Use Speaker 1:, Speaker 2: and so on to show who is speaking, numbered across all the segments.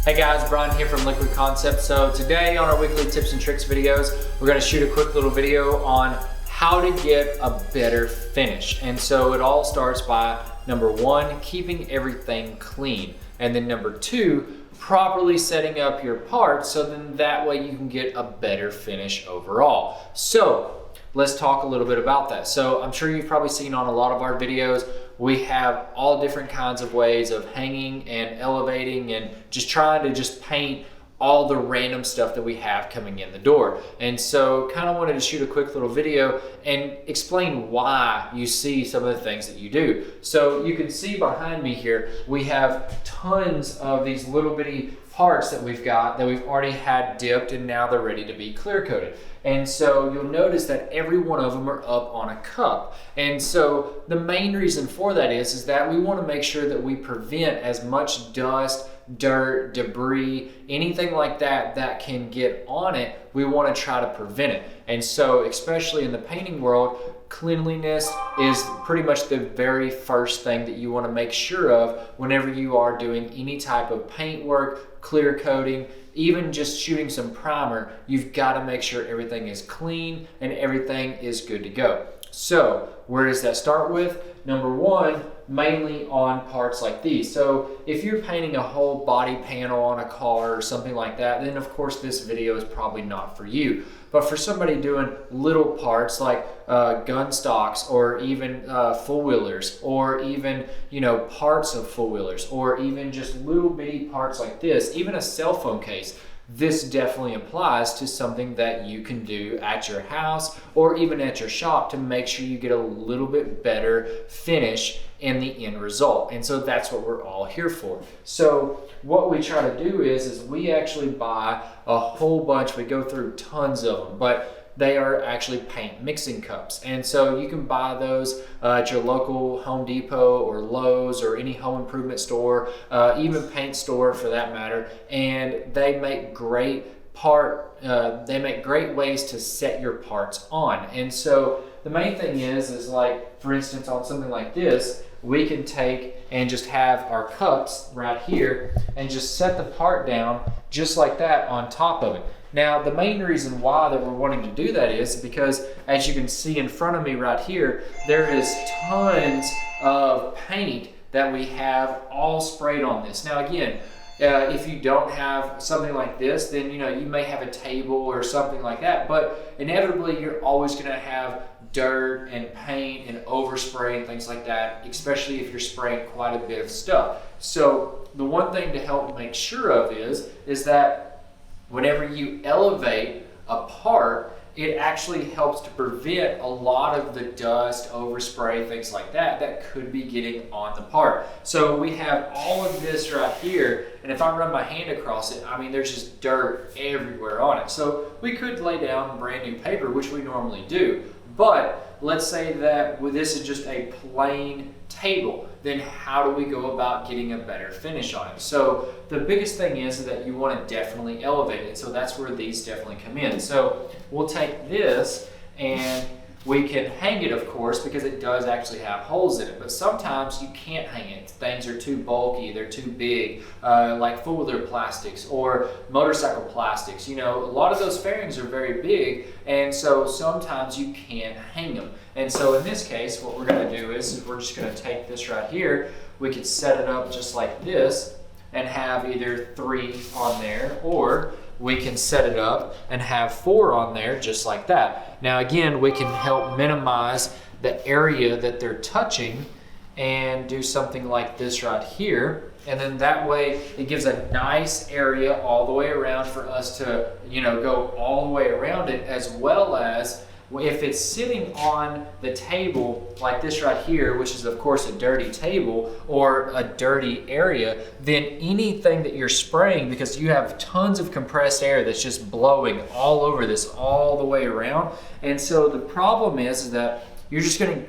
Speaker 1: Hey guys, Bryan here from Liquid Concepts. So today on our weekly tips and tricks videos, we're going to shoot a quick little video on how to get a better finish. And so it all starts by number one, keeping everything clean. And then number two, properly setting up your parts so then that way you can get a better finish overall. So let's talk a little bit about that. So I'm sure you've probably seen on a lot of our videos, we have all different kinds of ways of hanging and elevating and just trying to just paint all the random stuff that we have coming in the door. And so kind of wanted to shoot a quick little video and explain why you see some of the things that you do. So you can see behind me here, we have tons of these little bitty parts that we've got that we've already had dipped and now they're ready to be clear coated. And so you'll notice that every one of them are up on a cup. And so the main reason for that is that we want to make sure that we prevent as much dust, dirt, debris, anything like that that can get on it. We want to try to prevent it. And so especially in the painting world, cleanliness is pretty much the very first thing that you want to make sure of whenever you are doing any type of paint work, clear coating, even just shooting some primer. You've got to make sure everything is clean and everything is good to go. So where does that start with? Number one, mainly on parts like these. So if you're painting a whole body panel on a car or something like that, then of course this video is probably not for you. But for somebody doing little parts like gun stocks or even four-wheelers or even parts of four-wheelers or even just little bitty parts like this, even a cell phone case, this definitely applies to something that you can do at your house or even at your shop to make sure you get a little bit better finish in the end result. And so that's what we're all here for. So what we try to do is we actually buy a whole bunch. We go through tons of them, but they are actually paint mixing cups. And so you can buy those at your local Home Depot or Lowe's or any home improvement store, even paint store for that matter. And they make great ways to set your parts on. And so the main thing is like, for instance, on something like this, we can take and just have our cups right here and just set the part down just like that on top of it. Now, the main reason why that we're wanting to do that is because, as you can see in front of me right here, there is tons of paint that we have all sprayed on this. Now, again, if you don't have something like this, then you may have a table or something like that, but inevitably you're always going to have dirt and paint and overspray and things like that, especially if you're spraying quite a bit of stuff. So the one thing to help make sure of is that whenever you elevate a part, it actually helps to prevent a lot of the dust, overspray, things like that could be getting on the part. So we have all of this right here, and if I run my hand across it, I mean, there's just dirt everywhere on it. So we could lay down brand new paper, which we normally do, but let's say that this is just a plain table. Then how do we go about getting a better finish on it? So the biggest thing is that you want to definitely elevate it. So that's where these definitely come in. So we'll take this and we can hang it, of course, because it does actually have holes in it. But sometimes you can't hang it. Things are too bulky, they're too big, like four-wheeler plastics or motorcycle plastics. A lot of those fairings are very big, and so sometimes you can't hang them. And so in this case, what we're going to do is we're just going to take this right here. We could set it up just like this and have either 3 on there, or we can set it up and have 4 on there just like that. Now again, we can help minimize the area that they're touching and do something like this right here. And then that way it gives a nice area all the way around for us to go all the way around it, as well as if it's sitting on the table like this right here, which is of course a dirty table or a dirty area, then anything that you're spraying, because you have tons of compressed air that's just blowing all over this all the way around. And so the problem is that you're just going to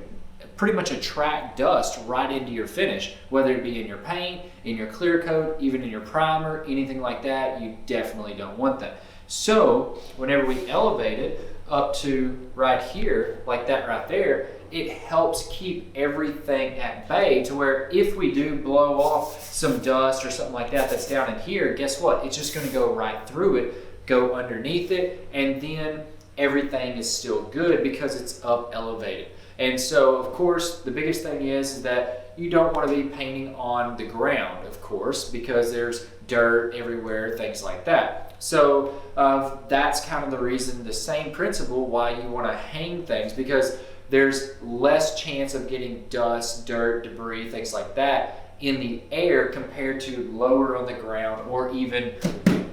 Speaker 1: pretty much attract dust right into your finish, whether it be in your paint, in your clear coat, even in your primer, anything like that. You definitely don't want that. So whenever we elevate it up to right here, like that right there, it helps keep everything at bay to where if we do blow off some dust or something like that that's down in here, guess what? It's just going to go right through it, go underneath it, and then everything is still good because it's up elevated. And so, of course, the biggest thing is that you don't want to be painting on the ground, of course, because there's dirt everywhere, things like that. So that's kind of the reason, the same principle why you want to hang things, because there's less chance of getting dust, dirt, debris, things like that in the air compared to lower on the ground or even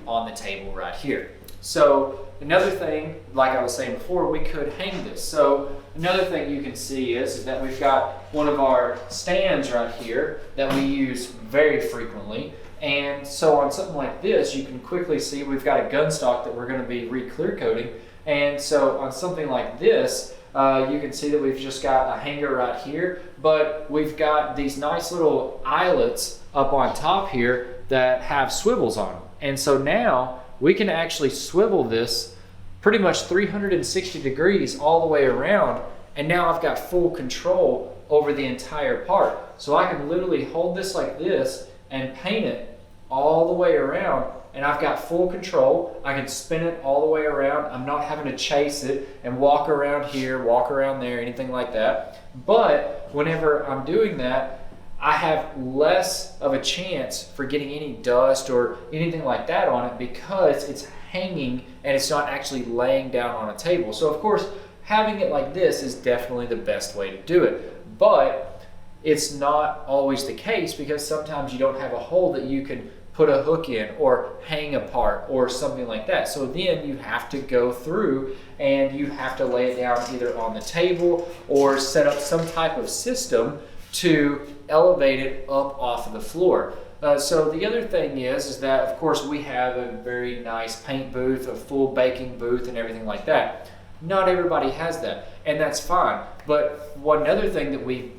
Speaker 1: on the table right here. So another thing, like I was saying before, we could hang this. So another thing you can see is that we've got one of our stands right here that we use very frequently. And so on something like this, you can quickly see we've got a gun stock that we're going to be re-clear coating. And so on something like this, you can see that we've just got a hanger right here, but we've got these nice little eyelets up on top here that have swivels on them. And so now we can actually swivel this pretty much 360 degrees all the way around, and now I've got full control over the entire part. So I can literally hold this like this and paint it all the way around, and I've got full control. I can spin it all the way around. I'm not having to chase it and walk around here, walk around there, anything like that. But whenever I'm doing that, I have less of a chance for getting any dust or anything like that on it because it's hanging and it's not actually laying down on a table. So of course, having it like this is definitely the best way to do it. But it's not always the case because sometimes you don't have a hole that you can put a hook in or hang apart or something like that. So then you have to go through and you have to lay it down either on the table or set up some type of system to elevate it up off of the floor. So the other thing is that of course we have a very nice paint booth, a full baking booth and everything like that. Not everybody has that, and that's fine. But one other thing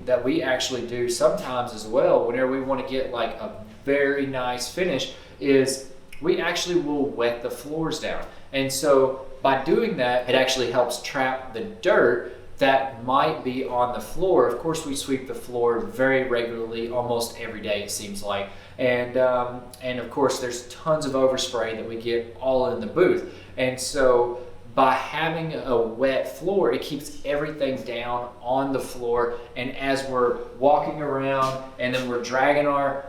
Speaker 1: that we actually do sometimes as well, whenever we want to get like a very nice finish, is we actually will wet the floors down. And so by doing that, it actually helps trap the dirt that might be on the floor. Of course, we sweep the floor very regularly, almost every day it seems like. And of course, there's tons of overspray that we get all in the booth. And so by having a wet floor, it keeps everything down on the floor. And as we're walking around and then we're dragging our,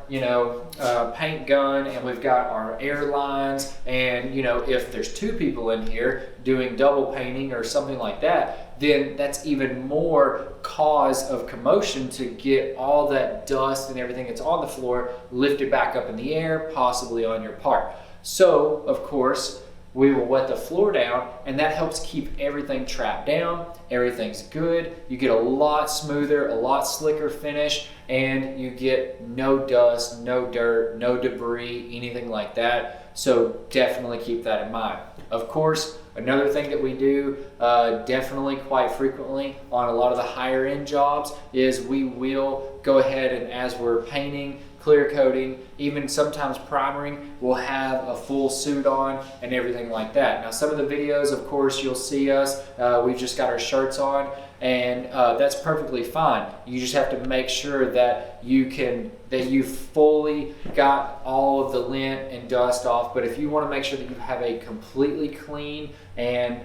Speaker 1: paint gun and we've got our air lines, and if there's two people in here doing double painting or something like that, then that's even more cause of commotion to get all that dust and everything that's on the floor lifted back up in the air, possibly on your part. So, of course, we will wet the floor down, and that helps keep everything trapped down. Everything's good. You get a lot smoother, a lot slicker finish, and you get no dust, no dirt, no debris, anything like that. So definitely keep that in mind. Of course, another thing that we do definitely quite frequently on a lot of the higher end jobs is we will go ahead and, as we're painting, clear coating, even sometimes primering, we'll have a full suit on and everything like that. Now some of the videos, of course, you'll see us, we've just got our shirts on, and that's perfectly fine. You just have to make sure that you've fully got all of the lint and dust off. But if you want to make sure that you have a completely clean and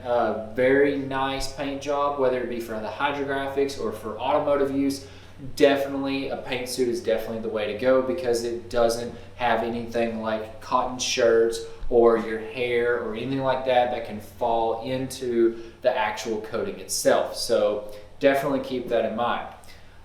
Speaker 1: very nice paint job, whether it be for the hydrographics or for automotive use, definitely a paint suit is definitely the way to go, because it doesn't have anything like cotton shirts or your hair or anything like that can fall into the actual coating itself. So definitely keep that in mind.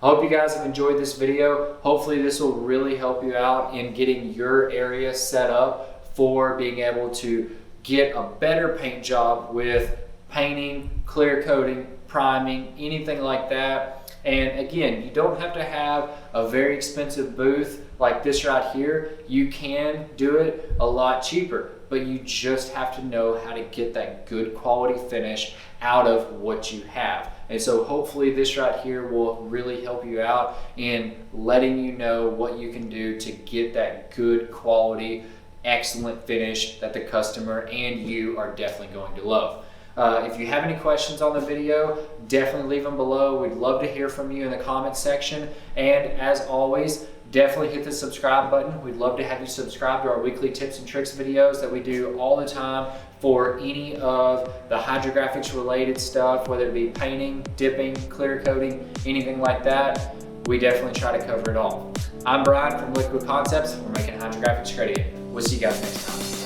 Speaker 1: I hope you guys have enjoyed this video. Hopefully this will really help you out in getting your area set up for being able to get a better paint job with painting, clear coating, priming, anything like that. And again, you don't have to have a very expensive booth like this right here. You can do it a lot cheaper, but you just have to know how to get that good quality finish out of what you have. And so hopefully this right here will really help you out in letting you know what you can do to get that good quality, excellent finish that the customer and you are definitely going to love. If you have any questions on the video, definitely leave them below. We'd love to hear from you in the comments section. And as always, definitely hit the subscribe button. We'd love to have you subscribe to our weekly tips and tricks videos that we do all the time for any of the hydrographics related stuff, whether it be painting, dipping, clear coating, anything like that. We definitely try to cover it all. I'm Bryan from Liquid Concepts. We're making hydrographics great again. We'll see you guys next time.